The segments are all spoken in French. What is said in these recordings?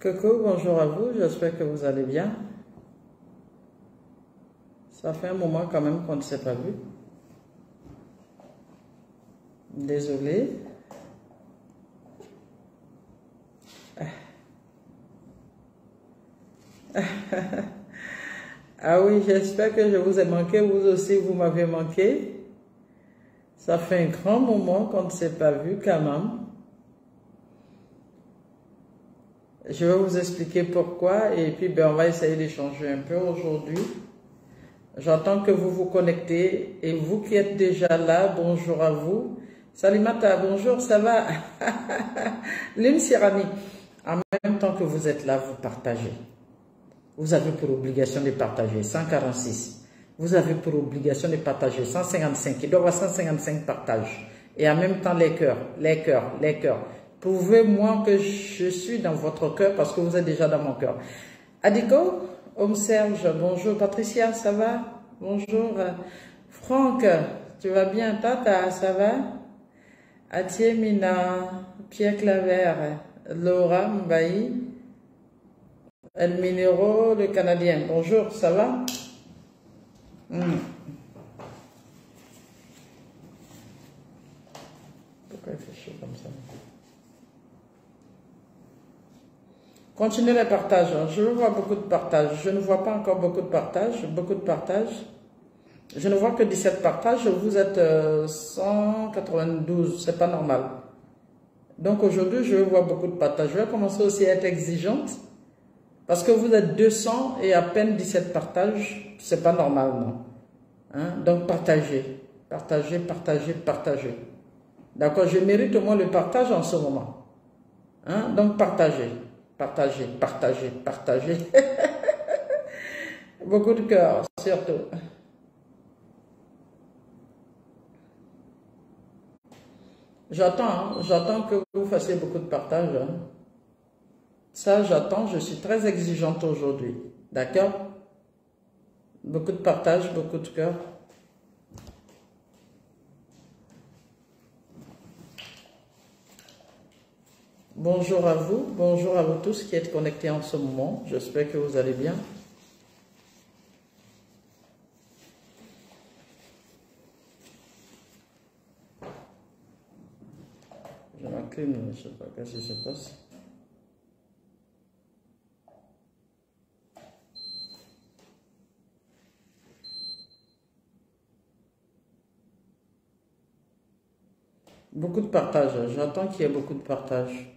Coucou, bonjour à vous, j'espère que vous allez bien. Ça fait un moment quand même qu'on ne s'est pas vu. Désolée. Ah oui, j'espère que je vous ai manqué, vous aussi vous m'avez manqué. Ça fait un grand moment qu'on ne s'est pas vu quand même. Je vais vous expliquer pourquoi et puis on va essayer d'échanger un peu aujourd'hui. J'entends que vous vous connectez et vous qui êtes déjà là, bonjour à vous. Salimata, bonjour, ça va? Lune Sirani, en même temps que vous êtes là, vous partagez. Vous avez pour obligation de partager 146. Vous avez pour obligation de partager 155. Il doit y avoir 155 partages. Et en même temps, les cœurs, les cœurs, les cœurs. Prouvez-moi que je suis dans votre cœur parce que vous êtes déjà dans mon cœur. Adiko, Homme Serge, bonjour. Patricia, ça va? Bonjour. Franck, tu vas bien? Tata, ça va? Athie Mina, Pierre Claver, Laura Mbaye, El Minero, le Canadien. Bonjour, ça va? Pourquoi il fait chaud comme ça? Continuez les partages. Je vois beaucoup de partages. Je ne vois pas encore beaucoup de partages. Beaucoup de partages. Je ne vois que 17 partages. Vous êtes 192. C'est pas normal. Donc aujourd'hui, je vois beaucoup de partages. Je vais commencer aussi à être exigeante. Parce que vous êtes 200 et à peine 17 partages. C'est pas normal, non. Hein? Donc partagez. Partagez, partagez, partagez. D'accord? Je mérite au moins le partage en ce moment. Hein? Donc partagez. Partagez, partagez, partagez. Beaucoup de cœur, surtout. J'attends que vous fassiez beaucoup de partage. Hein. Ça, j'attends, je suis très exigeante aujourd'hui. D'accord? Beaucoup de partage, beaucoup de cœur. Bonjour à vous tous qui êtes connectés en ce moment. J'espère que vous allez bien. Je m'incline, je ne sais pas ce qui se passe. Beaucoup de partage. J'attends qu'il y ait beaucoup de partage.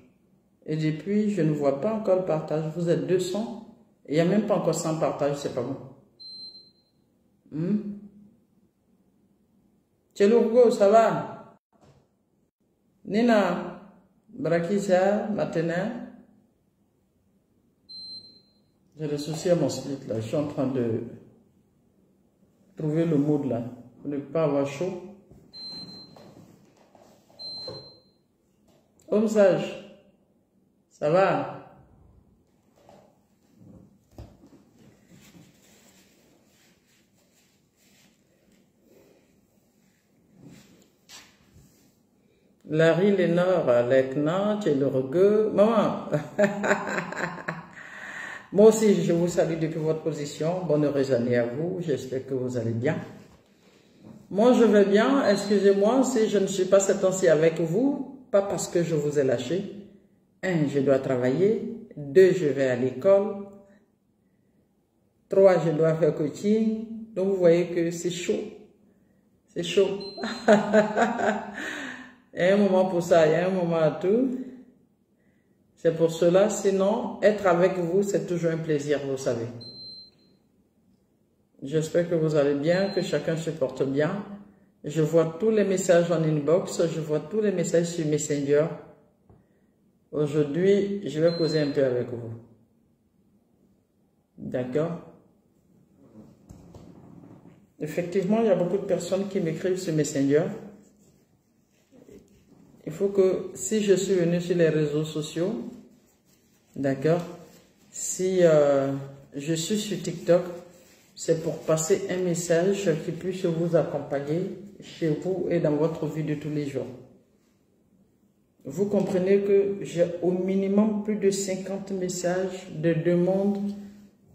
Et depuis, je ne vois pas encore le partage. Vous êtes 200 et il n'y a même pas encore 100 partages, c'est pas bon. Tchelourgo, ça va? Nina, Brakisa, Matena. J'ai des soucis à mon split là. Je suis en train de trouver le mood là. Pour ne pas avoir chaud. Homme sage. Ça va? Larry Lénore, Lekna, Tchelourgo. Maman. Moi aussi, je vous salue depuis votre position. Bonne heureuse année à vous. J'espère que vous allez bien. Moi, je vais bien. Excusez-moi si je ne suis pas cette temps-ci avec vous. Pas parce que je vous ai lâché. 1, je dois travailler. 2, je vais à l'école. 3, je dois faire coaching. Donc, vous voyez que c'est chaud. C'est chaud. Il y a un moment pour ça, il y a un moment à tout. C'est pour cela, sinon, être avec vous, c'est toujours un plaisir, vous savez. J'espère que vous allez bien, que chacun se porte bien. Je vois tous les messages en inbox, je vois tous les messages sur Messenger. Aujourd'hui, je vais causer un peu avec vous. D'accord? Effectivement, il y a beaucoup de personnes qui m'écrivent sur Messenger. Il faut que, si je suis venu sur les réseaux sociaux, d'accord, si je suis sur TikTok, c'est pour passer un message qui puisse vous accompagner chez vous et dans votre vie de tous les jours. vous comprenez que j'ai au minimum plus de 50 messages de demandes,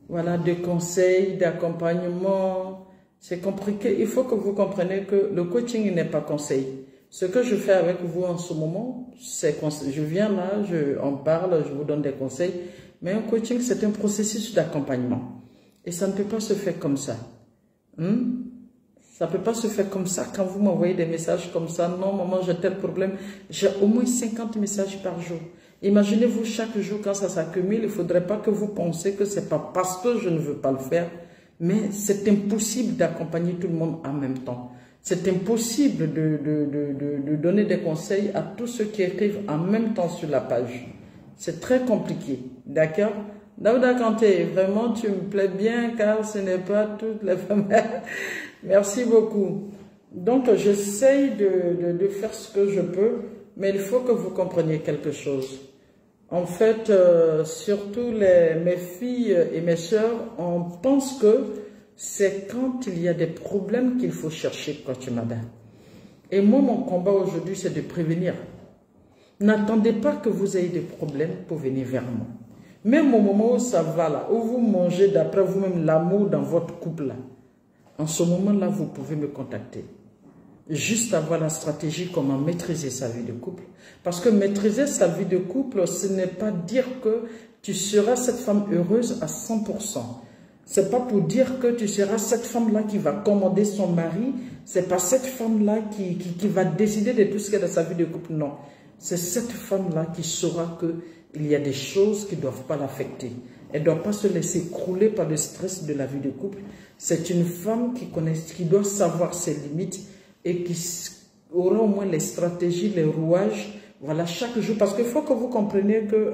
voilà, de conseils, d'accompagnement. C'est compliqué. Il faut que vous compreniez que le coaching n'est pas conseil. Ce que je fais avec vous en ce moment, c'est je viens là, on parle, je vous donne des conseils. Mais un coaching, c'est un processus d'accompagnement. Et ça ne peut pas se faire comme ça. Ça ne peut pas se faire comme ça quand vous m'envoyez des messages comme ça. Non, maman, j'ai tel problème. J'ai au moins 50 messages par jour. Imaginez-vous chaque jour quand ça s'accumule, il ne faudrait pas que vous pensiez que ce n'est pas parce que je ne veux pas le faire. Mais c'est impossible d'accompagner tout le monde en même temps. C'est impossible de donner des conseils à tous ceux qui écrivent en même temps sur la page. C'est très compliqué. D'accord? Daouda Kanté, vraiment tu me plais bien car ce n'est pas toutes les femmes. Merci beaucoup. Donc j'essaye de faire ce que je peux, mais il faut que vous compreniez quelque chose. En fait, surtout mes filles et mes sœurs, on pense que c'est quand il y a des problèmes qu'il faut chercher Coach Mada. Et moi, mon combat aujourd'hui, c'est de prévenir. N'attendez pas que vous ayez des problèmes pour venir vers moi. Même au moment où ça va là, où vous mangez d'après vous-même l'amour dans votre couple là, en ce moment-là, vous pouvez me contacter. Juste avoir la stratégie comment maîtriser sa vie de couple. Parce que maîtriser sa vie de couple, ce n'est pas dire que tu seras cette femme heureuse à 100%. C'est pas pour dire que tu seras cette femme-là qui va commander son mari. C'est pas cette femme-là qui va décider de tout ce qu'il y a dans sa vie de couple. Non. C'est cette femme-là qui saura qu'il y a des choses qui ne doivent pas l'affecter. Elle ne doit pas se laisser crouler par le stress de la vie de couple. C'est une femme qui doit savoir ses limites et qui aura au moins les stratégies, les rouages, voilà, chaque jour. Parce qu'il faut que vous compreniez que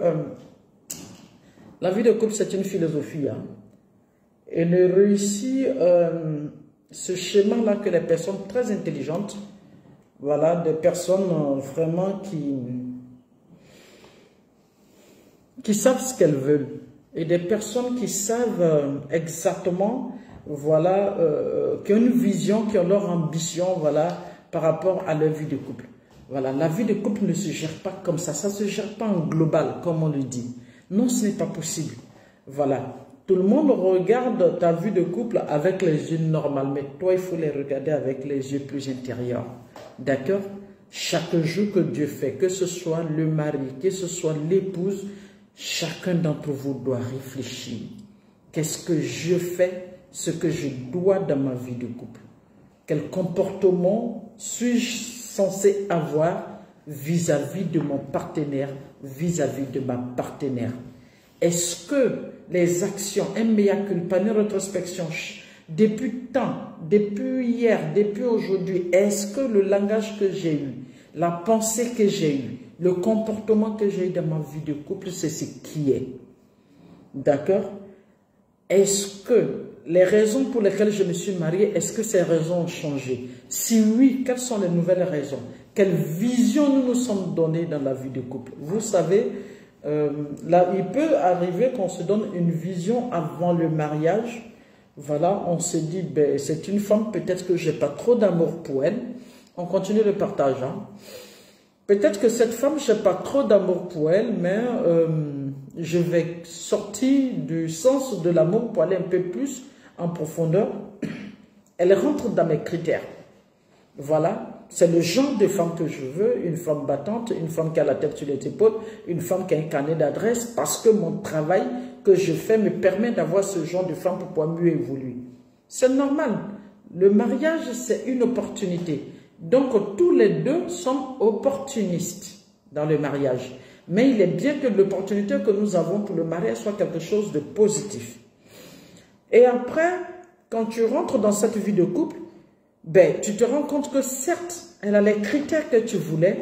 la vie de couple, c'est une philosophie. Hein. Et ne réussit ce schéma-là que les personnes très intelligentes, voilà, des personnes vraiment qui savent ce qu'elles veulent. Et des personnes qui savent exactement, voilà, qui ont une vision, qui ont leur ambition, voilà, par rapport à leur vie de couple. Voilà, la vie de couple ne se gère pas comme ça. Ça ne se gère pas en global, comme on le dit. Non, ce n'est pas possible. Voilà. Tout le monde regarde ta vie de couple avec les yeux normaux, mais toi, il faut les regarder avec les yeux plus intérieurs. D'accord? Chaque jour que Dieu fait, que ce soit le mari, que ce soit l'épouse, chacun d'entre vous doit réfléchir. Qu'est-ce que je fais, ce que je dois dans ma vie de couple? Quel comportement suis-je censé avoir vis-à-vis de mon partenaire, vis-à-vis de ma partenaire? Est-ce que les actions, un mea culpa, une rétrospection, depuis tant, depuis hier, depuis aujourd'hui, est-ce que le langage que j'ai eu, la pensée que j'ai eue, le comportement que j'ai eu dans ma vie de couple, c'est ce qui est? D'accord? Est-ce que les raisons pour lesquelles je me suis mariée, est-ce que ces raisons ont changé? Si oui, quelles sont les nouvelles raisons? Quelle vision nous nous sommes donnés dans la vie de couple? Vous savez, là, il peut arriver qu'on se donne une vision avant le mariage. Voilà, on se dit, ben, c'est une femme, peut-être que je n'ai pas trop d'amour pour elle. On continue le partage. Hein. Peut-être que cette femme, je n'ai pas trop d'amour pour elle, mais je vais sortir du sens de l'amour pour aller un peu plus en profondeur. Elle rentre dans mes critères. Voilà, c'est le genre de femme que je veux, une femme battante, une femme qui a la tête sur les épaules, une femme qui a un carnet d'adresse, parce que mon travail que je fais me permet d'avoir ce genre de femme pour pouvoir mieux évoluer. C'est normal. Le mariage, c'est une opportunité. Donc, tous les deux sont opportunistes dans le mariage. Mais il est bien que l'opportunité que nous avons pour le mariage soit quelque chose de positif. Et après, quand tu rentres dans cette vie de couple, ben, tu te rends compte que certes, elle a les critères que tu voulais,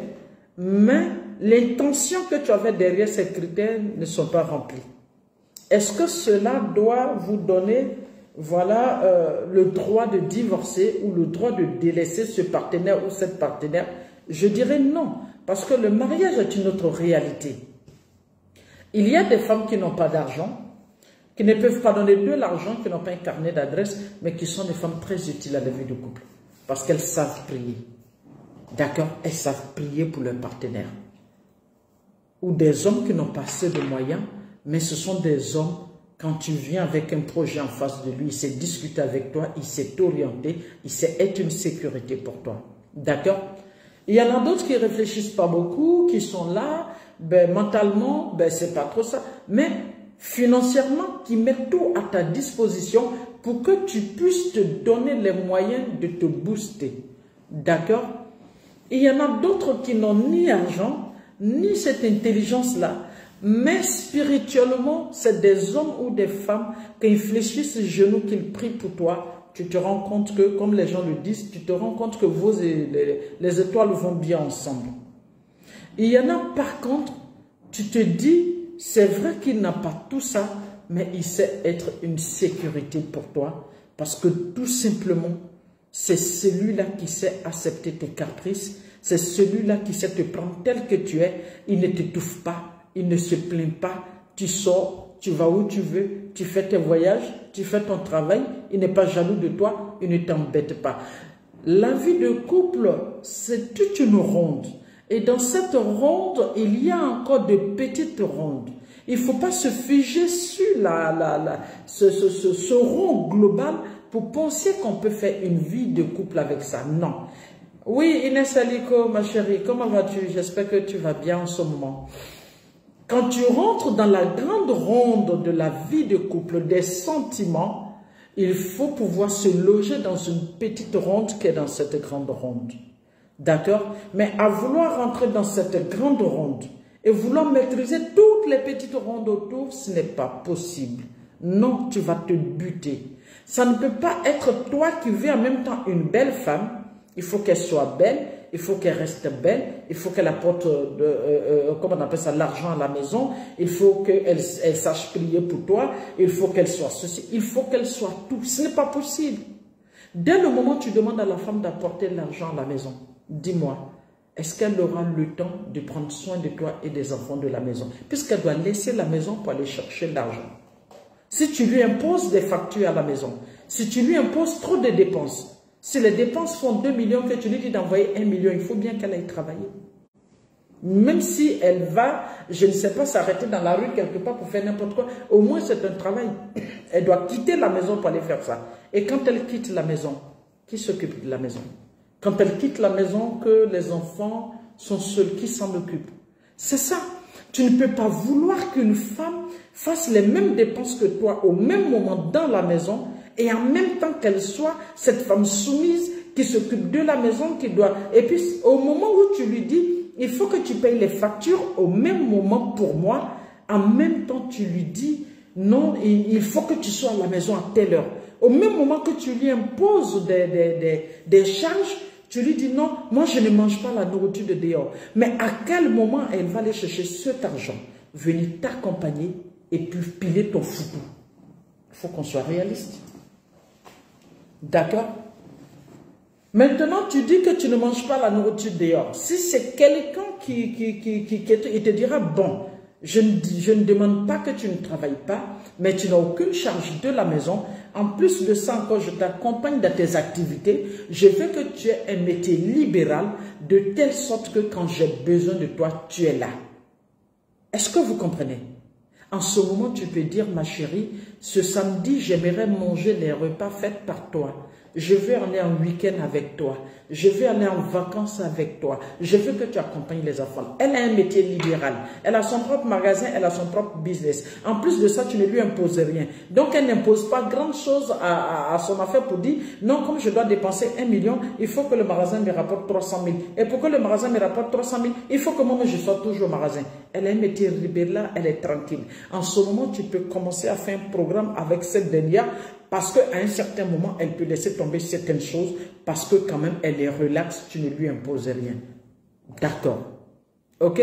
mais l'intention que tu avais derrière ces critères ne sont pas remplis. Est-ce que cela doit vous donner, voilà, le droit de divorcer ou le droit de délaisser ce partenaire ou cette partenaire? Je dirais non, parce que le mariage est une autre réalité. Il y a des femmes qui n'ont pas d'argent, qui ne peuvent pas donner de l'argent, qui n'ont pas un carnet d'adresse, mais qui sont des femmes très utiles à la vie de couple. Parce qu'elles savent prier. D'accord? Elles savent prier pour leur partenaire. ou des hommes qui n'ont pas assez de moyens, mais ce sont des hommes, quand tu viens avec un projet en face de lui, il sait discuter avec toi, il sait t'orienter, il sait être une sécurité pour toi. D'accord? Il y en a d'autres qui ne réfléchissent pas beaucoup, qui sont là, ben, mentalement, ben, c'est pas trop ça, mais financièrement, qui mettent tout à ta disposition pour que tu puisses te donner les moyens de te booster. D'accord? Il y en a d'autres qui n'ont ni argent, ni cette intelligence-là, mais spirituellement, c'est des hommes ou des femmes qui fléchissent les genoux, qu'ils prient pour toi. Tu te rends compte que, comme les gens le disent, tu te rends compte que les étoiles vont bien ensemble. Il y en a par contre, tu te dis, c'est vrai qu'il n'a pas tout ça, mais il sait être une sécurité pour toi. Parce que tout simplement, c'est celui-là qui sait accepter tes caprices. C'est celui-là qui sait te prendre tel que tu es. Il ne t'étouffe pas. Il ne se plaint pas. Tu sors, tu vas où tu veux. Tu fais tes voyages. Tu fais ton travail. Il n'est pas jaloux de toi. Il ne t'embête pas. La vie de couple, c'est toute une ronde. Et dans cette ronde, il y a encore de petites rondes. Il ne faut pas se figer sur ce rond global pour penser qu'on peut faire une vie de couple avec ça. Non. Oui, Inès Aliko, ma chérie, comment vas-tu? J'espère que tu vas bien en ce moment. Quand tu rentres dans la grande ronde de la vie de couple, des sentiments, il faut pouvoir se loger dans une petite ronde qui est dans cette grande ronde. D'accord? Mais à vouloir rentrer dans cette grande ronde et vouloir maîtriser toutes les petites rondes autour, ce n'est pas possible. Non, tu vas te buter. Ça ne peut pas être toi qui veux en même temps une belle femme. Il faut qu'elle soit belle, il faut qu'elle reste belle, il faut qu'elle apporte, comment on appelle ça, l'argent à la maison, il faut qu'elle sache prier pour toi, il faut qu'elle soit ceci, il faut qu'elle soit tout. Ce n'est pas possible. Dès le moment où tu demandes à la femme d'apporter l'argent à la maison, dis-moi, est-ce qu'elle aura le temps de prendre soin de toi et des enfants de la maison? Puisqu'elle doit laisser la maison pour aller chercher l'argent. Si tu lui imposes des factures à la maison, si tu lui imposes trop de dépenses, si les dépenses font 2 millions, que tu lui dis d'envoyer 1 million, il faut bien qu'elle aille travailler. Même si elle va, je ne sais pas, s'arrêter dans la rue quelque part pour faire n'importe quoi, au moins c'est un travail. Elle doit quitter la maison pour aller faire ça. Et quand elle quitte la maison, qui s'occupe de la maison? Quand elle quitte la maison, que les enfants sont seuls, qui s'en occupe? C'est ça. Tu ne peux pas vouloir qu'une femme fasse les mêmes dépenses que toi au même moment dans la maison et en même temps qu'elle soit cette femme soumise qui s'occupe de la maison, qui doit... Et puis au moment où tu lui dis, il faut que tu payes les factures au même moment pour moi, en même temps tu lui dis, non, il faut que tu sois à la maison à telle heure. Au même moment que tu lui imposes des charges, tu lui dis non, moi je ne mange pas la nourriture de dehors. Mais à quel moment elle va aller chercher cet argent, venir t'accompagner et puis piler ton foutou? Il faut qu'on soit réaliste. D'accord? Maintenant, tu dis que tu ne manges pas la nourriture dehors. Si c'est quelqu'un qui te dira, bon, je ne demande pas que tu ne travailles pas, mais tu n'as aucune charge de la maison. En plus de ça encore, je t'accompagne dans tes activités. Je veux que tu aies un métier libéral de telle sorte que quand j'ai besoin de toi, tu es là. Est-ce que vous comprenez? En ce moment, tu peux dire, ma chérie, ce samedi, j'aimerais manger les repas faits par toi. Je veux aller en week-end avec toi. Je veux aller en vacances avec toi. Je veux que tu accompagnes les enfants. Elle a un métier libéral. Elle a son propre magasin, elle a son propre business. En plus de ça, tu ne lui imposes rien. Donc, elle n'impose pas grand chose à son affaire pour dire, non, comme je dois dépenser 1 million, il faut que le magasin me rapporte 300 000. Et pour que le magasin me rapporte 300 000, il faut que moi, je sois toujours au magasin. Elle a un métier libéral, elle est tranquille. En ce moment, tu peux commencer à faire un programme avec cette dernière parce qu'à un certain moment, elle peut laisser tomber certaines choses parce que quand même, elle est relaxe, tu ne lui imposes rien. D'accord. Ok?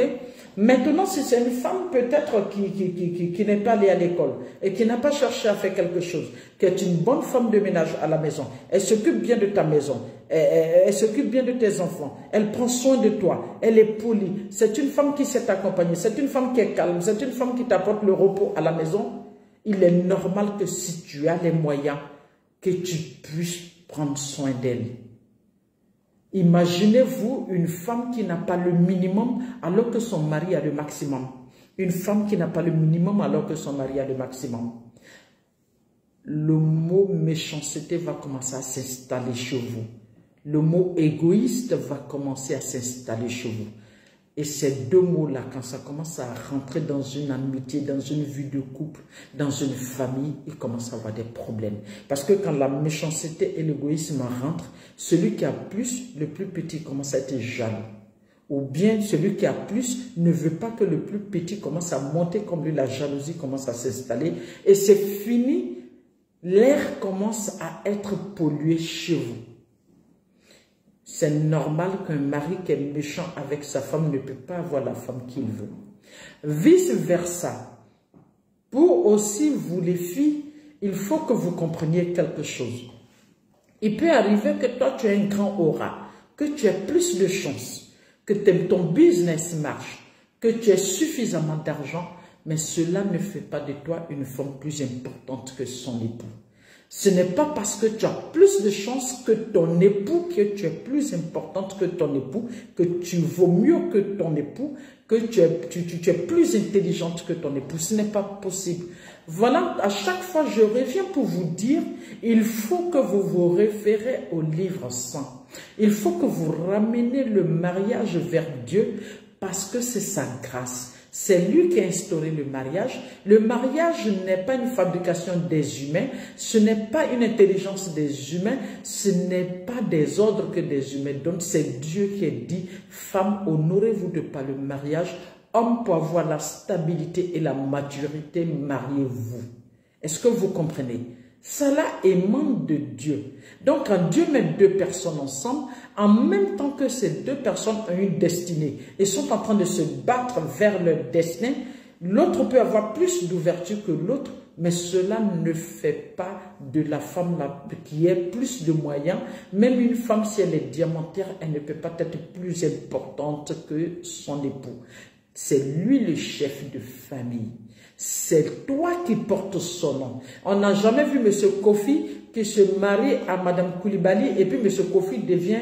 Maintenant, si c'est une femme peut-être qui n'est pas allée à l'école et qui n'a pas cherché à faire quelque chose, qui est une bonne femme de ménage à la maison, elle s'occupe bien de ta maison, elle s'occupe bien de tes enfants, elle prend soin de toi, elle est polie, c'est une femme qui sait t'accompagner, c'est une femme qui est calme, c'est une femme qui t'apporte le repos à la maison. Il est normal que si tu as les moyens, que tu puisses prendre soin d'elle. Imaginez-vous une femme qui n'a pas le minimum alors que son mari a le maximum. Une femme qui n'a pas le minimum alors que son mari a le maximum. Le mot méchanceté va commencer à s'installer chez vous. Le mot égoïste va commencer à s'installer chez vous. Et ces deux mots-là, quand ça commence à rentrer dans une amitié, dans une vie de couple, dans une famille, il commence à avoir des problèmes. Parce que quand la méchanceté et l'égoïsme rentrent, celui qui a plus, le plus petit commence à être jaloux. Ou bien celui qui a plus ne veut pas que le plus petit commence à monter comme lui, la jalousie commence à s'installer. Et c'est fini, l'air commence à être pollué chez vous. C'est normal qu'un mari qui est méchant avec sa femme ne peut pas avoir la femme qu'il veut. Vice versa. Pour aussi vous les filles, il faut que vous compreniez quelque chose. Il peut arriver que toi tu aies un grand aura, que tu aies plus de chance, que ton business marche, que tu aies suffisamment d'argent, mais cela ne fait pas de toi une femme plus importante que son époux. Ce n'est pas parce que tu as plus de chance que ton époux, que tu es plus importante que ton époux, que tu vaux mieux que ton époux, que tu es plus intelligente que ton époux. Ce n'est pas possible. Voilà, à chaque fois, je reviens pour vous dire, il faut que vous vous référez au livre saint. Il faut que vous ramenez le mariage vers Dieu parce que c'est sa grâce. C'est lui qui a instauré le mariage. Le mariage n'est pas une fabrication des humains. Ce n'est pas une intelligence des humains. Ce n'est pas des ordres que des humains donnent. C'est Dieu qui a dit, femme, honorez-vous de par le mariage. Homme, pour avoir la stabilité et la maturité, mariez-vous. Est-ce que vous comprenez? Cela émane de Dieu. Donc, quand Dieu met deux personnes ensemble, en même temps que ces deux personnes ont une destinée et sont en train de se battre vers leur destin, l'autre peut avoir plus d'ouverture que l'autre, mais cela ne fait pas de la femme qui ait plus de moyens. Même une femme, si elle est diamantaire, elle ne peut pas être plus importante que son époux. C'est lui le chef de famille. C'est toi qui portes son nom. On n'a jamais vu M. Kofi qui se marie à Mme Koulibaly et puis M. Kofi devient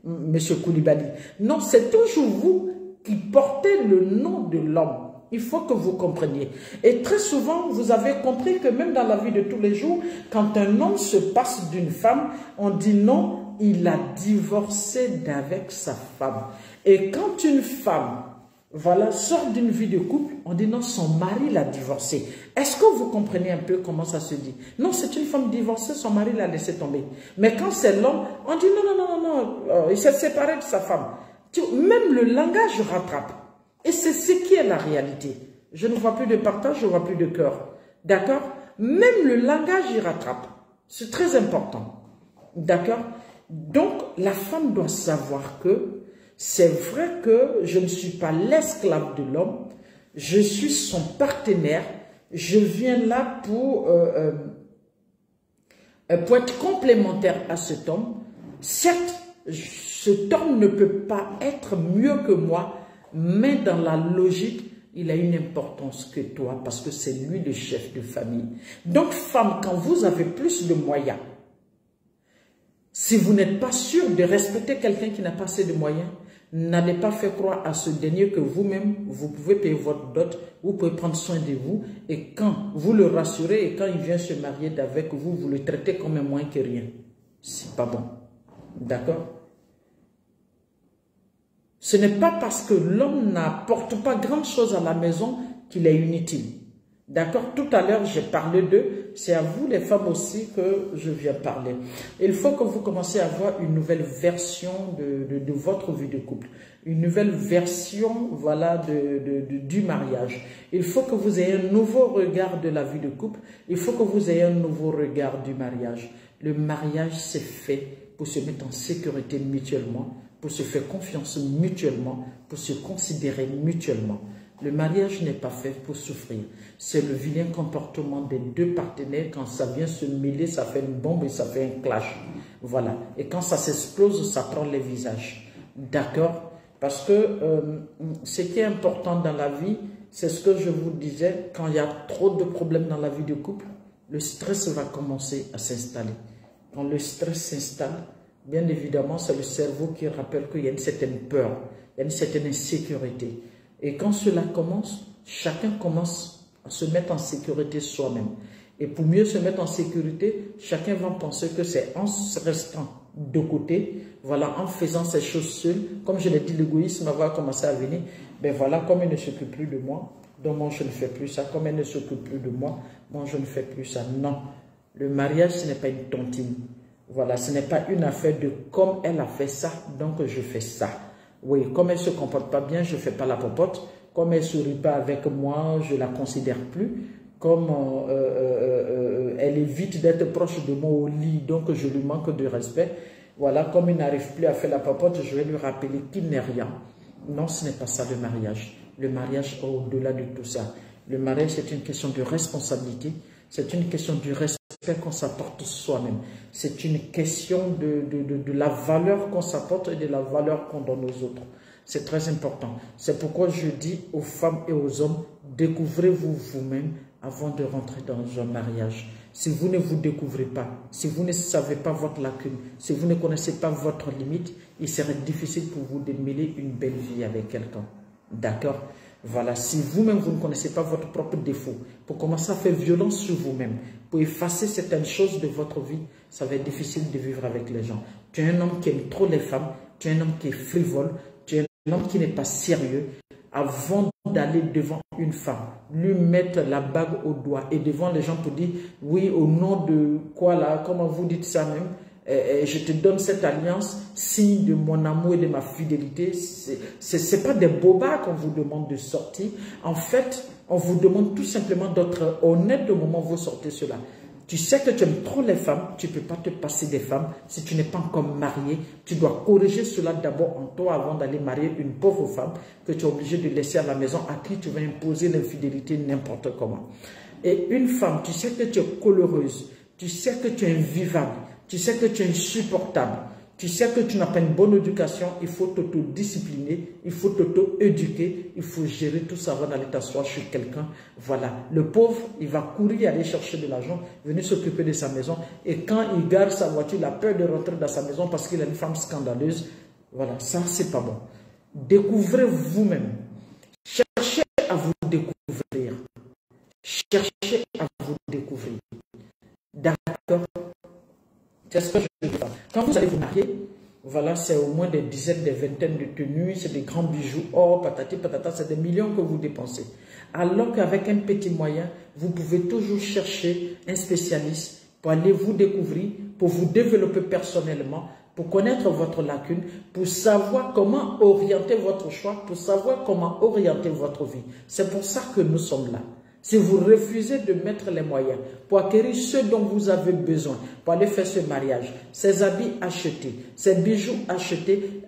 M. Koulibaly. Non, c'est toujours vous qui portez le nom de l'homme. Il faut que vous compreniez. Et très souvent, vous avez compris que même dans la vie de tous les jours, quand un homme se passe d'une femme, on dit non, il a divorcé d'avec sa femme. Et quand une femme voilà, sort d'une vie de couple, on dit non, son mari l'a divorcé. Est-ce que vous comprenez un peu comment ça se dit? Non, c'est une femme divorcée, son mari l'a laissé tomber. Mais quand c'est l'homme, on dit non, non, non, non, non, il s'est séparé de sa femme. Même le langage rattrape. Et c'est ce qui est la réalité. Je ne vois plus de partage, je ne vois plus de cœur. D'accord? Même le langage y rattrape. C'est très important. D'accord? Donc, la femme doit savoir que c'est vrai que je ne suis pas l'esclave de l'homme, je suis son partenaire, je viens là pour être complémentaire à cet homme. Certes, cet homme ne peut pas être mieux que moi, mais dans la logique, il a une importance que toi parce que c'est lui le chef de famille. Donc, femme, quand vous avez plus de moyens, si vous n'êtes pas sûr de respecter quelqu'un qui n'a pas assez de moyens, n'allez pas faire croire à ce dernier que vous-même, vous pouvez payer votre dot, vous pouvez prendre soin de vous, et quand vous le rassurez, et quand il vient se marier avec vous, vous le traitez comme un moins que rien. C'est pas bon. D'accord? Ce n'est pas parce que l'homme n'apporte pas grand chose à la maison qu'il est inutile. D'accord? Tout à l'heure, j'ai parlé d'eux. C'est à vous, les femmes aussi, que je viens parler. Il faut que vous commenciez à avoir une nouvelle version de votre vie de couple. Une nouvelle version, voilà, du mariage. Il faut que vous ayez un nouveau regard de la vie de couple. Il faut que vous ayez un nouveau regard du mariage. Le mariage, c'est fait pour se mettre en sécurité mutuellement, pour se faire confiance mutuellement, pour se considérer mutuellement. Le mariage n'est pas fait pour souffrir. C'est le vilain comportement des deux partenaires. Quand ça vient se mêler, ça fait une bombe et ça fait un clash. Voilà. Et quand ça s'explose, ça prend les visages. D'accord? Parce que ce qui est important dans la vie, c'est ce que je vous disais, quand il y a trop de problèmes dans la vie de couple, le stress va commencer à s'installer. Quand le stress s'installe, bien évidemment, c'est le cerveau qui rappelle qu'il y a une certaine peur, il y a une certaine insécurité. Et quand cela commence, chacun commence à se mettre en sécurité soi-même. Et pour mieux se mettre en sécurité, chacun va penser que c'est en restant de côté, voilà, en faisant ces choses seul, comme je l'ai dit, l'égoïsme va commencer à venir, ben voilà, comme il ne s'occupe plus de moi, donc moi je ne fais plus ça, comme elle ne s'occupe plus de moi, moi je ne fais plus ça. Non, le mariage ce n'est pas une tontine, voilà, ce n'est pas une affaire de comme elle a fait ça, donc je fais ça. Oui, comme elle ne se comporte pas bien, je ne fais pas la popote, comme elle ne sourit pas avec moi, je ne la considère plus, comme elle évite d'être proche de moi au lit, donc je lui manque de respect. Voilà, comme il n'arrive plus à faire la papote, je vais lui rappeler qu'il n'est rien. Non, ce n'est pas ça le mariage. Le mariage, au-delà de tout ça. Le mariage, c'est une question de responsabilité. C'est une question du respect qu'on s'apporte soi-même. C'est une question de la valeur qu'on s'apporte et de la valeur qu'on donne aux autres. C'est très important. C'est pourquoi je dis aux femmes et aux hommes, découvrez-vous vous-même avant de rentrer dans un mariage. Si vous ne vous découvrez pas, si vous ne savez pas votre lacune, si vous ne connaissez pas votre limite, il serait difficile pour vous de mêler une belle vie avec quelqu'un. D'accord? Voilà, si vous-même vous ne connaissez pas votre propre défaut, pour commencer à faire violence sur vous-même, pour effacer certaines choses de votre vie, ça va être difficile de vivre avec les gens. Tu es un homme qui aime trop les femmes, tu es un homme qui est frivole, tu es un homme qui n'est pas sérieux. Avant d'aller devant une femme, lui mettre la bague au doigt et devant les gens pour dire, oui, au nom de quoi là, comment vous dites ça même, je te donne cette alliance, signe de mon amour et de ma fidélité. Ce n'est pas des bobards qu'on vous demande de sortir. En fait, on vous demande tout simplement d'être honnête au moment où vous sortez cela. Tu sais que tu aimes trop les femmes, tu ne peux pas te passer des femmes. Si tu n'es pas encore marié, tu dois corriger cela d'abord en toi avant d'aller marier une pauvre femme que tu es obligé de laisser à la maison, à qui tu vas imposer l'infidélité n'importe comment. Et une femme, tu sais que tu es coloureuse, tu sais que tu es invivable, tu sais que tu es insupportable, tu sais que tu n'as pas une bonne éducation, il faut t'auto-discipliner, il faut t'auto-éduquer, il faut gérer tout ça avant d'aller t'asseoir chez quelqu'un. Voilà, le pauvre, il va courir aller chercher de l'argent, venir s'occuper de sa maison, et quand il gare sa voiture, il a peur de rentrer dans sa maison parce qu'il a une femme scandaleuse. Voilà, ça c'est pas bon. Découvrez vous-même, cherchez à vous découvrir, cherchez à vous découvrir. D'accord? C'est ce que je veux dire. Quand vous allez vous marier, voilà, c'est au moins des dizaines, des vingtaines de tenues, c'est des grands bijoux, or, patati, patata, c'est des millions que vous dépensez. Alors qu'avec un petit moyen, vous pouvez toujours chercher un spécialiste pour aller vous découvrir, pour vous développer personnellement, pour connaître votre lacune, pour savoir comment orienter votre choix, pour savoir comment orienter votre vie. C'est pour ça que nous sommes là. Si vous refusez de mettre les moyens pour acquérir ce dont vous avez besoin, pour aller faire ce mariage, ces habits achetés, ces bijoux achetés,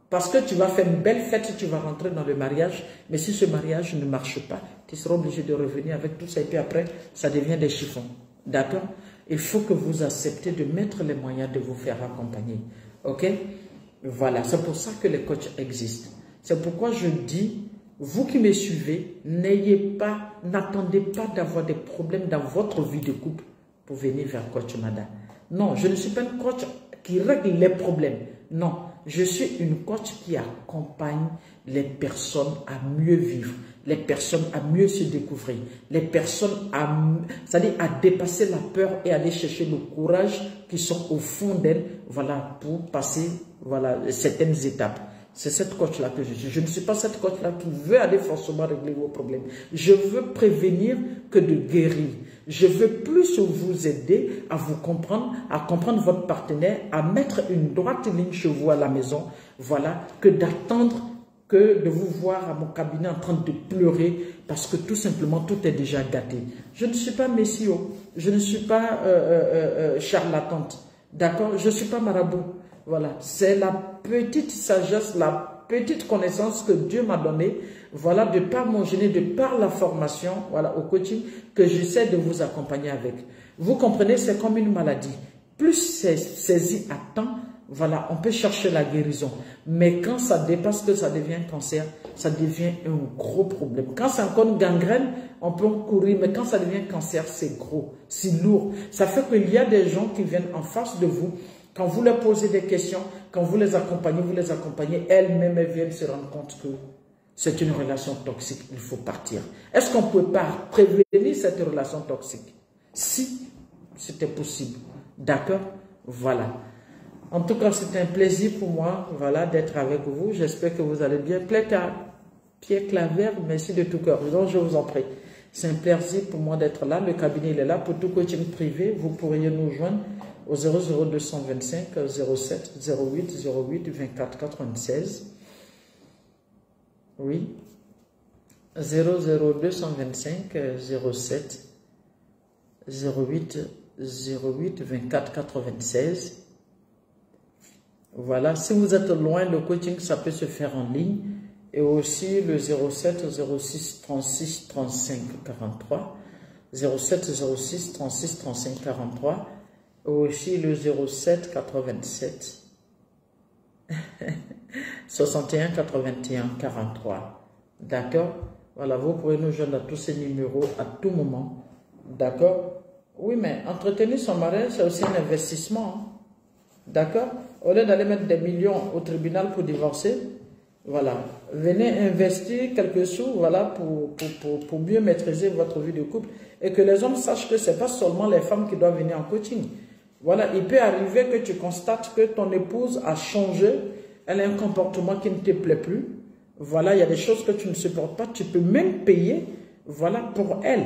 parce que tu vas faire une belle fête, tu vas rentrer dans le mariage, mais si ce mariage ne marche pas, tu seras obligé de revenir avec tout ça et puis après, ça devient des chiffons. D'accord? Il faut que vous acceptez de mettre les moyens de vous faire accompagner. Ok? Voilà, c'est pour ça que les coachs existent. C'est pourquoi je dis, vous qui me suivez, n'attendez pas d'avoir des problèmes dans votre vie de couple pour venir vers Coach Mada. Non, je ne suis pas une coach qui règle les problèmes. Non, je suis une coach qui accompagne les personnes à mieux vivre, les personnes à mieux se découvrir, les personnes c'est-à-dire à dépasser la peur et aller chercher le courage qui sont au fond d'elles, voilà, pour passer, voilà, certaines étapes. C'est cette coach-là que je suis. Je ne suis pas cette coach-là qui veut aller forcément régler vos problèmes. Je veux prévenir que de guérir. Je veux plus vous aider à vous comprendre, à comprendre votre partenaire, à mettre une droite ligne chez vous à la maison, voilà, que d'attendre que de vous voir à mon cabinet en train de pleurer parce que tout simplement tout est déjà gâté. Je ne suis pas messio, je ne suis pas charlatante, d'accord? Je ne suis pas marabout. Voilà, c'est la petite sagesse, la petite connaissance que Dieu m'a donnée, voilà, de par mon génie, de par la formation, voilà, au coaching, que j'essaie de vous accompagner avec. Vous comprenez, c'est comme une maladie. Plus c'est saisi à temps, voilà, on peut chercher la guérison. Mais quand ça dépasse que ça devient cancer, ça devient un gros problème. Quand c'est encore une gangrène, on peut en courir, mais quand ça devient cancer, c'est gros, c'est lourd. Ça fait qu'il y a des gens qui viennent en face de vous. Quand vous leur posez des questions, quand vous les accompagnez, elles-mêmes elles viennent se rendre compte que c'est une relation toxique, il faut partir. Est-ce qu'on ne peut pas prévenir cette relation toxique? Si c'était possible. D'accord? Voilà. En tout cas, c'est un plaisir pour moi, voilà, d'être avec vous. J'espère que vous allez bien. Pierre Claver, merci de tout cœur. Donc, je vous en prie. C'est un plaisir pour moi d'être là. Le cabinet, il est là. Pour tout coaching privé, vous pourriez nous joindre au 00225 07 08 08 24 96. Oui. 00225 07 08 08 24 96. Voilà. Si vous êtes loin, le coaching, ça peut se faire en ligne. Et aussi le 07 06 36 35 43. 07 06 36 35 43. Et aussi le 07 87 61 81 43. D'accord? Voilà, vous pouvez nous joindre à tous ces numéros à tout moment. D'accord? Oui, mais entretenir son mariage, c'est aussi un investissement. Hein? D'accord? Au lieu d'aller mettre des millions au tribunal pour divorcer, voilà, venez investir quelques sous, voilà, pour mieux maîtriser votre vie de couple. Et que les hommes sachent que ce n'est pas seulement les femmes qui doivent venir en coaching. Voilà, il peut arriver que tu constates que ton épouse a changé, elle a un comportement qui ne te plaît plus. Voilà, il y a des choses que tu ne supportes pas, tu peux même payer, voilà, pour elle.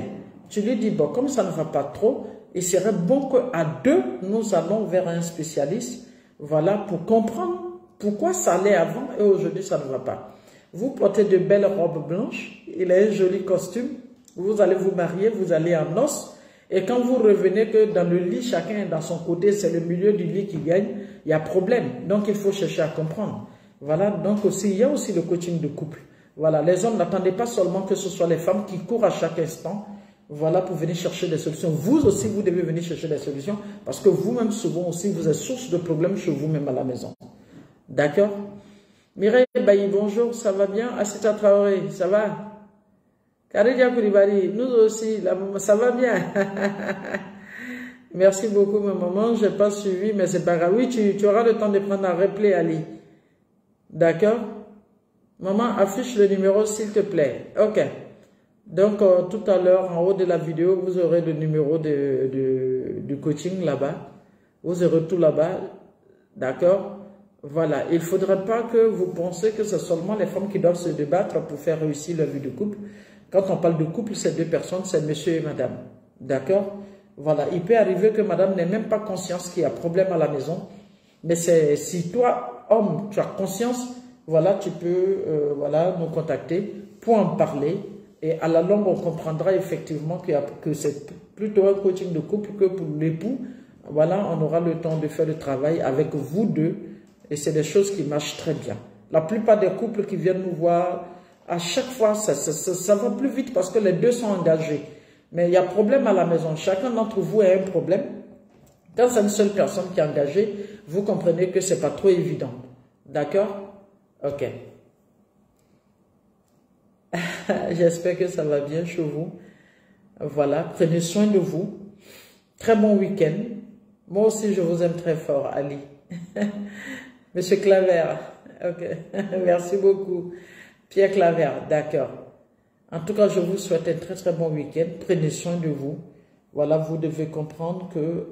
Tu lui dis, bon, comme ça ne va pas trop, il serait bon qu'à deux, nous allons vers un spécialiste, voilà, pour comprendre pourquoi ça allait avant et aujourd'hui ça ne va pas. Vous portez de belles robes blanches, il a un joli costume, vous allez vous marier, vous allez en noces, et quand vous revenez que dans le lit, chacun est dans son côté, c'est le milieu du lit qui gagne, il y a problème. Donc il faut chercher à comprendre. Voilà, donc aussi, il y a aussi le coaching de couple. Voilà, les hommes n'attendez pas seulement que ce soit les femmes qui courent à chaque instant, voilà, pour venir chercher des solutions. Vous aussi, vous devez venir chercher des solutions, parce que vous-même, souvent aussi, vous êtes source de problèmes chez vous-même à la maison. D'accord? Mireille Bailly, bonjour, ça va bien? Assita Traoré, ça va? Karidia Koulibaly, nous aussi, ça va bien. Merci beaucoup, ma maman. Je n'ai pas suivi, mais c'est pas grave. Oui, tu auras le temps de prendre un replay, Ali. D'accord? Maman, affiche le numéro, s'il te plaît. Ok. Donc, tout à l'heure, en haut de la vidéo, vous aurez le numéro du coaching là-bas. Vous aurez tout là-bas. D'accord? Voilà. Il ne faudrait pas que vous pensiez que c'est seulement les femmes qui doivent se débattre pour faire réussir leur vie de couple. Quand on parle de couple, c'est deux personnes, c'est monsieur et madame. D'accord? Voilà. Il peut arriver que madame n'ait même pas conscience qu'il y a problème à la maison. Mais c'est si toi, homme, tu as conscience, voilà, tu peux voilà, nous contacter pour en parler. Et à la longue, on comprendra effectivement que c'est plutôt un coaching de couple que pour l'époux. Voilà, on aura le temps de faire le travail avec vous deux. Et c'est des choses qui marchent très bien. La plupart des couples qui viennent nous voir, à chaque fois, ça va plus vite parce que les deux sont engagés. Mais il y a problème à la maison. Chacun d'entre vous a un problème. Quand c'est une seule personne qui est engagée, vous comprenez que ce n'est pas trop évident. D'accord? Ok. J'espère que ça va bien chez vous. Voilà, prenez soin de vous. Très bon week-end. Moi aussi, je vous aime très fort, Ali. Monsieur Claver, ok. Merci beaucoup. Pierre Claver, d'accord. En tout cas, je vous souhaite un très très bon week-end. Prenez soin de vous. Voilà, vous devez comprendre que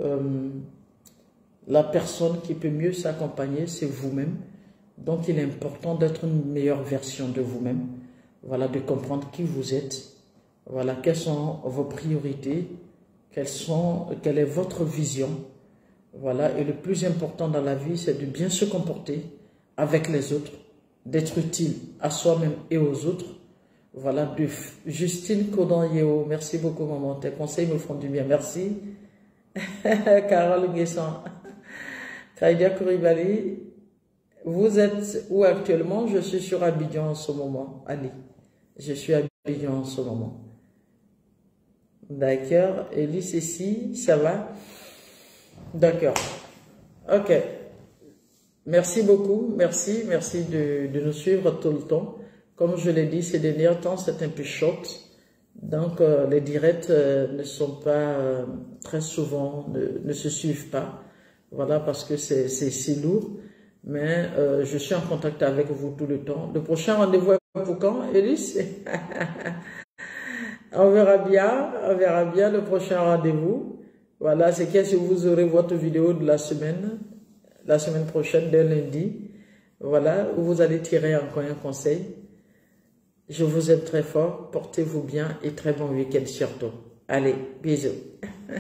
la personne qui peut mieux s'accompagner, c'est vous-même. Donc, il est important d'être une meilleure version de vous-même. Voilà, de comprendre qui vous êtes. Voilà, quelles sont vos priorités, quelle est votre vision. Voilà, et le plus important dans la vie, c'est de bien se comporter avec les autres, d'être utile à soi-même et aux autres. Voilà, de Justine Codon-Yeo, merci beaucoup maman, tes conseils me font du bien, merci. Carole Guesson, Kaidia Koulibaly, vous êtes où actuellement? Je suis sur Abidjan en ce moment, Ali. Je suis à Abidjan en ce moment. D'accord, Elie Cécile, ça va? D'accord. Ok. Merci beaucoup. Merci de nous suivre tout le temps. Comme je l'ai dit, ces derniers temps, c'est un peu short. Donc, les directs ne sont pas très souvent, ne se suivent pas. Voilà, parce que c'est si lourd. Mais je suis en contact avec vous tout le temps. Le prochain rendez-vous est pour quand, Élise? On verra bien le prochain rendez-vous. Voilà, c'est que vous aurez votre vidéo de la semaine prochaine, dès lundi. Voilà, où vous allez tirer encore un conseil. Je vous aime très fort, portez-vous bien et très bon week-end surtout. Allez, bisous.